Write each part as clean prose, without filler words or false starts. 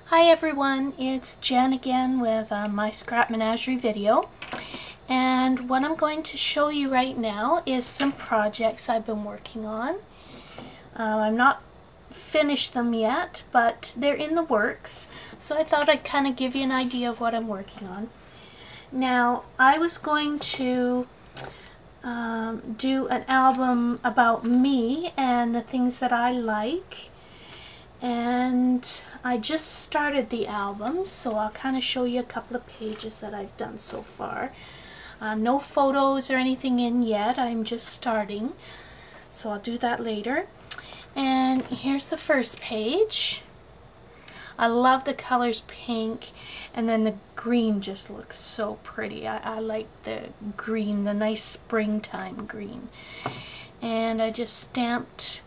Hi everyone, it's Jen again with my Scrap Menagerie video, and what I'm going to show you right now is some projects I've been working on. I'm not finished them yet, but they're in the works, so I thought I'd kind of give you an idea of what I'm working on. Now, I was going to do an album about me and the things that I like. And I just started the album, so I'll kind of show you a couple of pages that I've done so far. No photos or anything in yet, I'm just starting, so I'll do that later. And here's the first page. I love the colors pink, and then the green just looks so pretty. I like the green, the nice springtime green. And I just stamped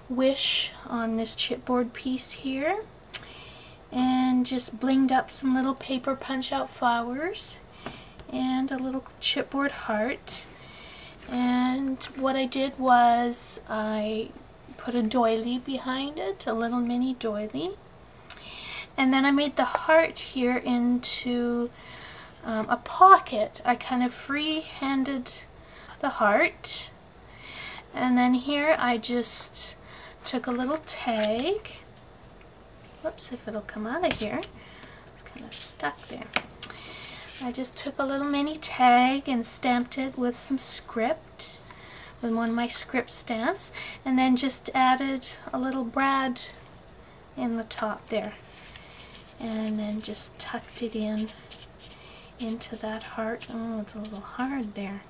Wish on this chipboard piece here and just blinged up some little paper punch out flowers and a little chipboard heart. And what I did was I put a doily behind it, a little mini doily, and then I made the heart here into a pocket. I kind of free-handed the heart, and then here I just took a little tag. Whoops, if it'll come out of here. It's kind of stuck there. I just took a little mini tag and stamped it with some script, with one of my script stamps, and then just added a little brad in the top there. And then just tucked it in into that heart. Oh, it's a little hard there.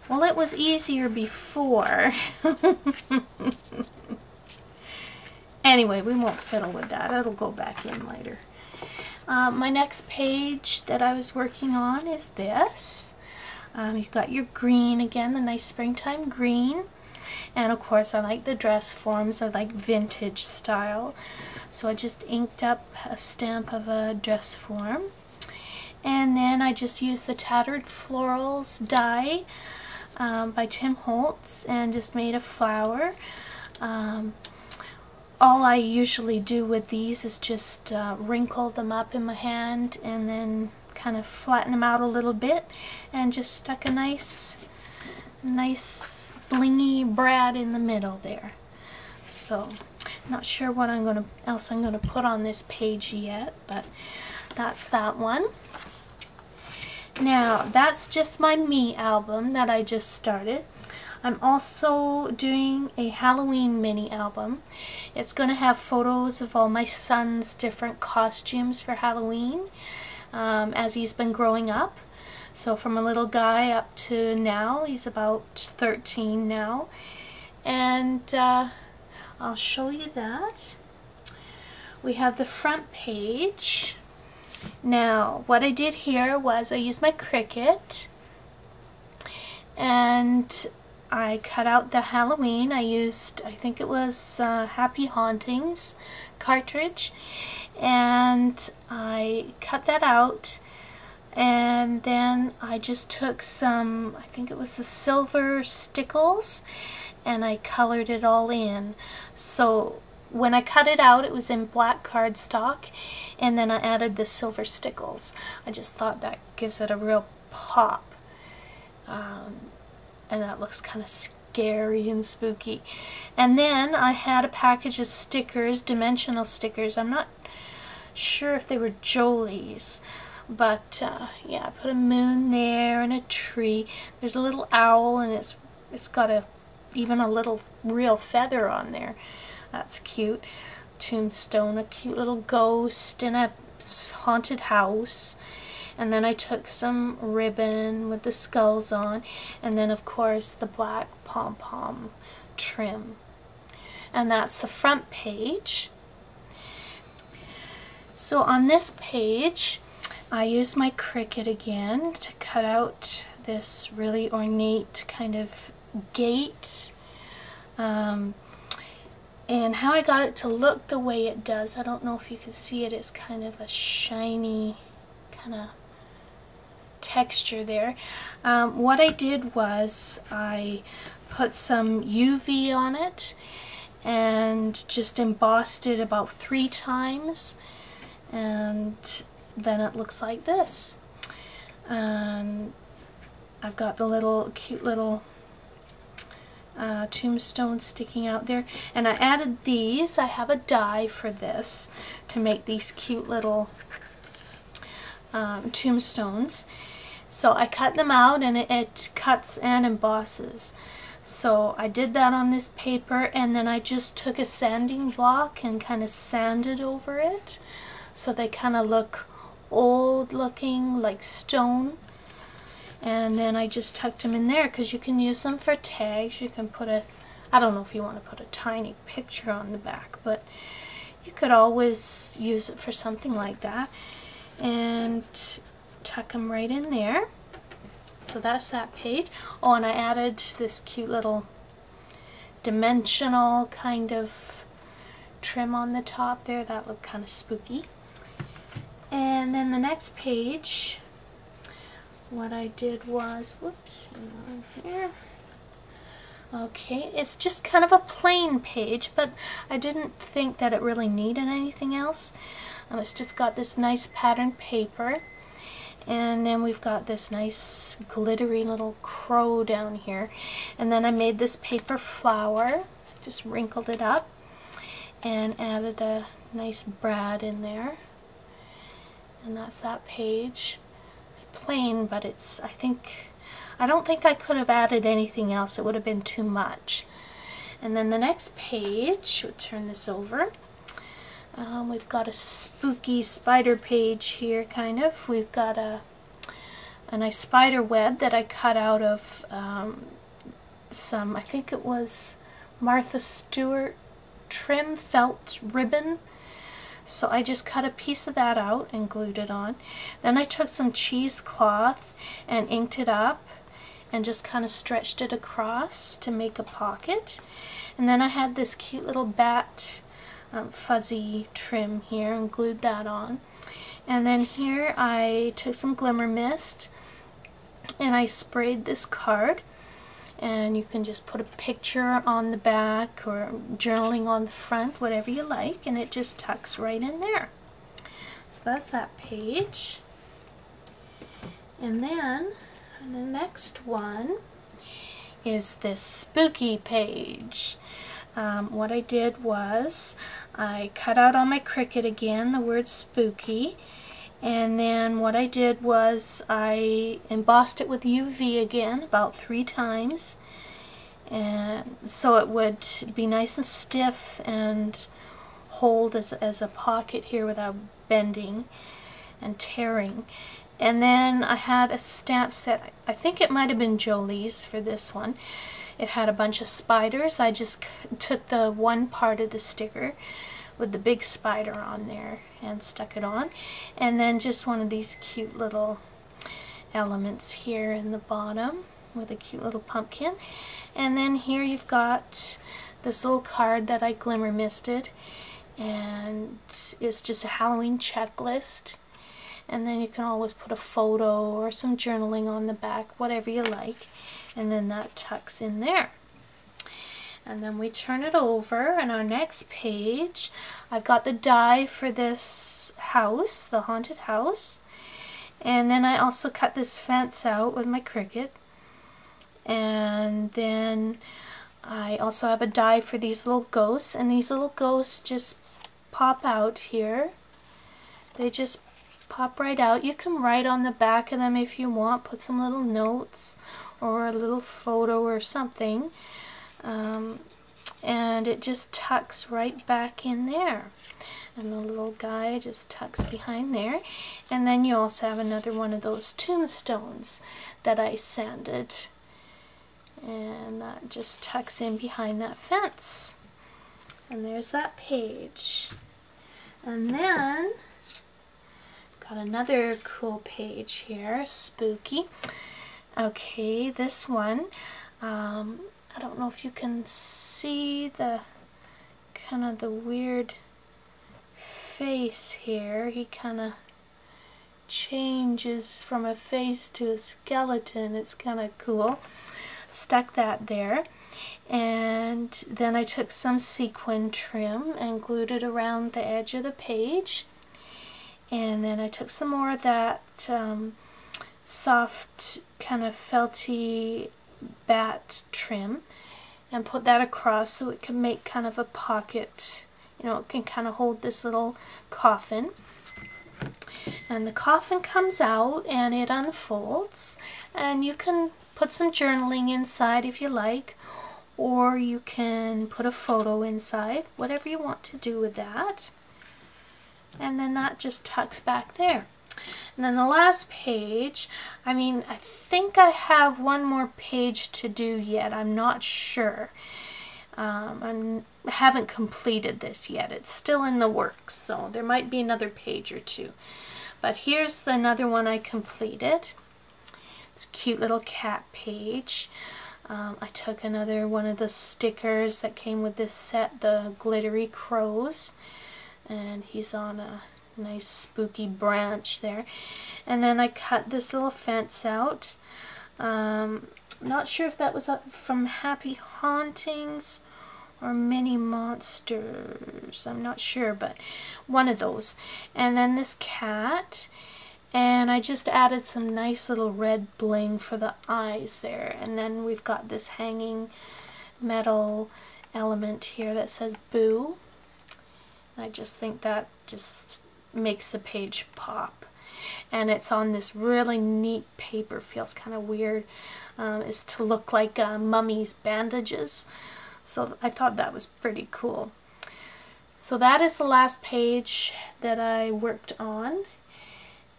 Well, it was easier before. Anyway, we won't fiddle with that. It'll go back in later. My next page that I was working on is this. You've got your green again, the nice springtime green. And of course, I like the dress forms. I like vintage style. So I just inked up a stamp of a dress form. And then I just used the Tattered Florals die by Tim Holtz and just made a flower. All I usually do with these is just wrinkle them up in my hand and then kind of flatten them out a little bit and just stuck a nice blingy brad in the middle there. So not sure what else I'm gonna put on this page yet, but that's that one. Now, that's just my Me album that I just started. I'm also doing a Halloween mini album. It's going to have photos of all my son's different costumes for Halloween as he's been growing up. So from a little guy up to now, he's about 13 now. And I'll show you that. We have the front page. Now, what I did here was I used my Cricut and I cut out the Halloween. I used, I think it was Happy Hauntings cartridge, and I cut that out, and then I just took some, I think it was the silver stickles, and I colored it all in. So when I cut it out, it was in black cardstock, and then I added the silver stickles. I just thought that gives it a real pop. And that looks kind of scary and spooky. And then I had a package of stickers, dimensional stickers. I'm not sure if they were Jolie's, but yeah, I put a moon there and a tree. There's a little owl, and it's got even a little real feather on there. That's cute. Tombstone, a cute little ghost in a haunted house. And then I took some ribbon with the skulls on, and then of course the black pom-pom trim. And that's the front page. So on this page, I used my Cricut again to cut out this really ornate kind of gate. And how I got it to look the way it does, I don't know if you can see it, it's kind of a shiny kind of texture there. What I did was I put some UV on it and just embossed it about 3 times, and then it looks like this. I've got the cute little tombstones sticking out there, and I added these. I have a die for this to make these cute little tombstones. So I cut them out, and it cuts and embosses. So I did that on this paper, and then I just took a sanding block and kind of sanded over it so they kind of look old looking, like stone. And then I just tucked them in there because you can use them for tags. You can put I don't know if you want to put a tiny picture on the back, but you could always use it for something like that. And tuck them right in there. So that's that page. Oh, and I added this cute little dimensional kind of trim on the top there. That looked kind of spooky. And then the next page, what I did was, whoops, hang on here. Okay, it's just kind of a plain page, but I didn't think that it really needed anything else. It's just got this nice patterned paper, and then we've got this nice glittery little crow down here, and then I made this paper flower, just wrinkled it up and added a nice brad in there, and that's that page. It's plain, but I don't think I could have added anything else. It would have been too much. And then the next page, we'll turn this over. We've got a spooky spider page here, kind of. We've got a nice spider web that I cut out of some, I think it was Martha Stewart trim felt ribbon. So I just cut a piece of that out and glued it on. Then I took some cheesecloth and inked it up and just kind of stretched it across to make a pocket. And then I had this cute little bat fuzzy trim here and glued that on. And then here I took some glimmer mist and I sprayed this card, and you can just put a picture on the back or journaling on the front, whatever you like, and it just tucks right in there. So that's that page. And then the next one is this spooky page. What I did was I cut out on my Cricut again the word spooky, and then what I did was I embossed it with UV again about 3 times, and so it would be nice and stiff and hold as a pocket here without bending and tearing. And then I had a stamp set, I think it might have been Jolie's for this one. It had a bunch of spiders. I just took the one part of the sticker with the big spider on there and stuck it on. And then just one of these cute little elements here in the bottom with a cute little pumpkin. And then here you've got this little card that I glimmer misted, and it's just a Halloween checklist. And then you can always put a photo or some journaling on the back, whatever you like. And then that tucks in there. And then we turn it over, and our next page, I've got the die for this house, the haunted house. And then I also cut this fence out with my Cricut. And then I also have a die for these little ghosts, and these little ghosts just pop out here. They just pop right out. You can write on the back of them if you want, put some little notes or a little photo or something. And it just tucks right back in there. And the little guy just tucks behind there. And then you also have another one of those tombstones that I sanded. And that just tucks in behind that fence. And there's that page. And then got another cool page here, spooky. Okay, this one, I don't know if you can see the kind of the weird face here. He kind of changes from a face to a skeleton. It's kind of cool. Stuck that there. And then I took some sequin trim and glued it around the edge of the page. And then I took some more of that soft kind of felty bat trim and put that across so it can make kind of a pocket. You know, it can kind of hold this little coffin. And the coffin comes out and it unfolds, and you can put some journaling inside if you like, or you can put a photo inside, whatever you want to do with that. And then that just tucks back there. And then the last page, I think I have one more page to do yet. I'm not sure. I haven't completed this yet. It's still in the works, so there might be another page or two. But here's another one I completed. It's a cute little cat page. I took another one of the stickers that came with this set, the glittery crows, and he's on a nice spooky branch there. And then I cut this little fence out. Not sure if that was from Happy Hauntings or Mini Monsters. I'm not sure, but one of those. And then this cat. And I just added some nice little red bling for the eyes there. And then we've got this hanging metal element here that says Boo. I just think that just makes the page pop. And it's on this really neat paper. Feels kind of weird. It's to look like mummy's bandages. So I thought that was pretty cool. So that is the last page that I worked on.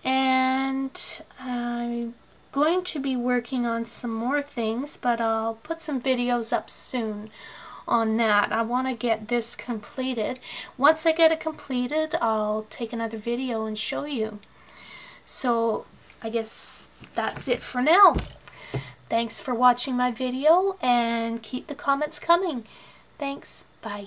And I'm going to be working on some more things, but I'll put some videos up soon on that. I want to get this completed. Once I get it completed, I'll take another video and show you. So I guess that's it for now. Thanks for watching my video, and keep the comments coming. Thanks. Bye.